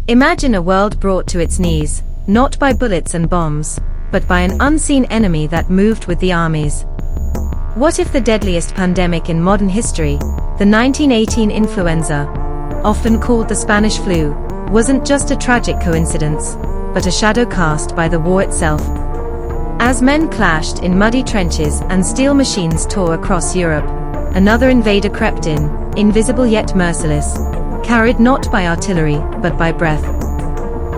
Imagine a world brought to its knees, not by bullets and bombs, but by an unseen enemy that moved with the armies. What if the deadliest pandemic in modern history, the 1918 influenza, often called the Spanish flu, wasn't just a tragic coincidence, but a shadow cast by the war itself? As men clashed in muddy trenches and steel machines tore across Europe, another invader crept in, invisible yet merciless, carried not by artillery, but by breath.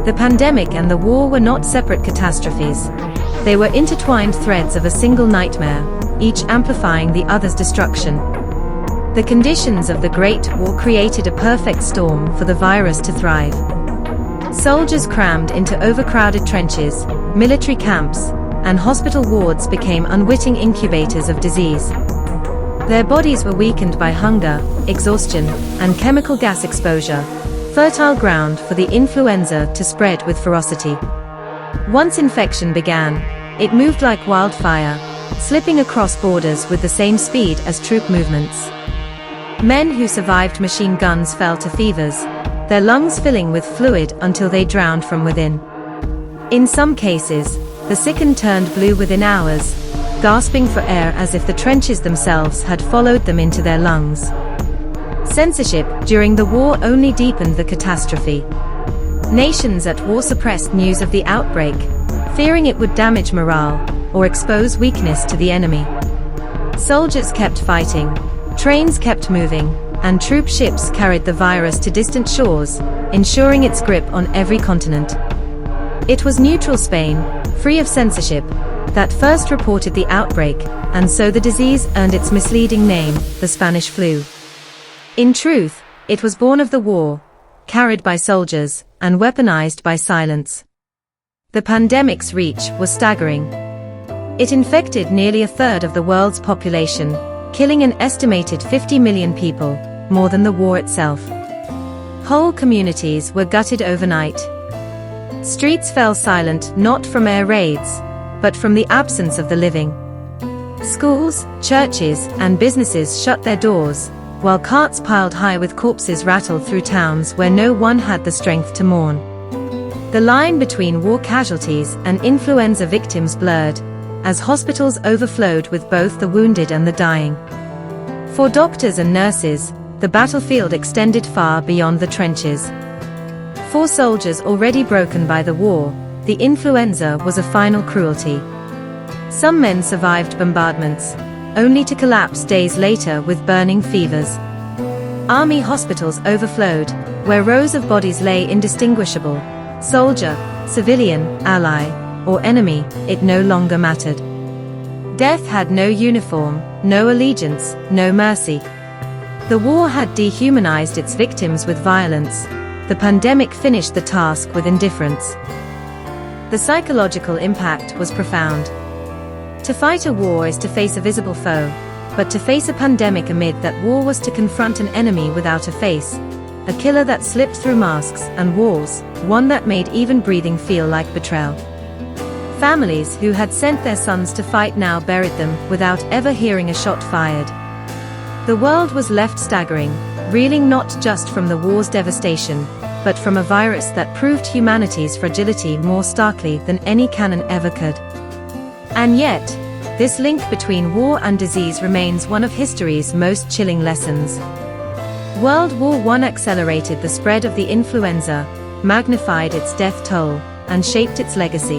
The pandemic and the war were not separate catastrophes. They were intertwined threads of a single nightmare, each amplifying the other's destruction. The conditions of the Great War created a perfect storm for the virus to thrive. Soldiers crammed into overcrowded trenches, military camps, and hospital wards became unwitting incubators of disease. Their bodies were weakened by hunger, exhaustion, and chemical gas exposure, fertile ground for the influenza to spread with ferocity. Once infection began, it moved like wildfire, slipping across borders with the same speed as troop movements. Men who survived machine guns fell to fevers, their lungs filling with fluid until they drowned from within. In some cases, the sickened turned blue within hours, gasping for air as if the trenches themselves had followed them into their lungs. Censorship during the war only deepened the catastrophe. Nations at war suppressed news of the outbreak, fearing it would damage morale or expose weakness to the enemy. Soldiers kept fighting, trains kept moving, and troop ships carried the virus to distant shores, ensuring its grip on every continent. It was neutral Spain, free of censorship, that first reported the outbreak, and so the disease earned its misleading name, the Spanish flu. In truth, it was born of the war, carried by soldiers, and weaponized by silence. The pandemic's reach was staggering. It infected nearly a third of the world's population, killing an estimated 50 million people, more than the war itself. Whole communities were gutted overnight. Streets fell silent not from air raids, but from the absence of the living. Schools, churches, and businesses shut their doors, while carts piled high with corpses rattled through towns where no one had the strength to mourn. The line between war casualties and influenza victims blurred, as hospitals overflowed with both the wounded and the dying. For doctors and nurses, the battlefield extended far beyond the trenches. For soldiers already broken by the war, the influenza was a final cruelty. Some men survived bombardments, only to collapse days later with burning fevers. Army hospitals overflowed, where rows of bodies lay indistinguishable. Soldier, civilian, ally, or enemy, it no longer mattered. Death had no uniform, no allegiance, no mercy. The war had dehumanized its victims with violence. The pandemic finished the task with indifference. The psychological impact was profound. To fight a war is to face a visible foe, but to face a pandemic amid that war was to confront an enemy without a face, a killer that slipped through masks and walls, one that made even breathing feel like betrayal. Families who had sent their sons to fight now buried them without ever hearing a shot fired. The world was left staggering, reeling not just from the war's devastation, but from a virus that proved humanity's fragility more starkly than any cannon ever could. And yet, this link between war and disease remains one of history's most chilling lessons. World War I accelerated the spread of the influenza, magnified its death toll, and shaped its legacy.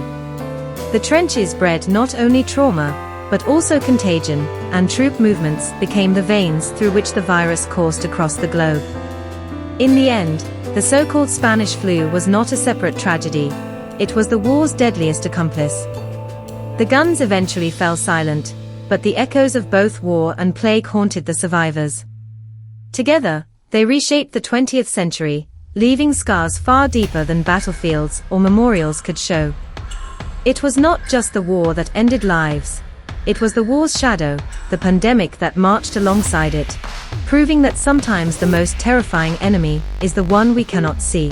The trenches bred not only trauma, but also contagion, and troop movements became the veins through which the virus coursed across the globe. In the end, the so-called Spanish flu was not a separate tragedy. It was the war's deadliest accomplice. The guns eventually fell silent, but the echoes of both war and plague haunted the survivors. Together, they reshaped the 20th century, leaving scars far deeper than battlefields or memorials could show. It was not just the war that ended lives. It was the war's shadow, the pandemic that marched alongside it, proving that sometimes the most terrifying enemy is the one we cannot see.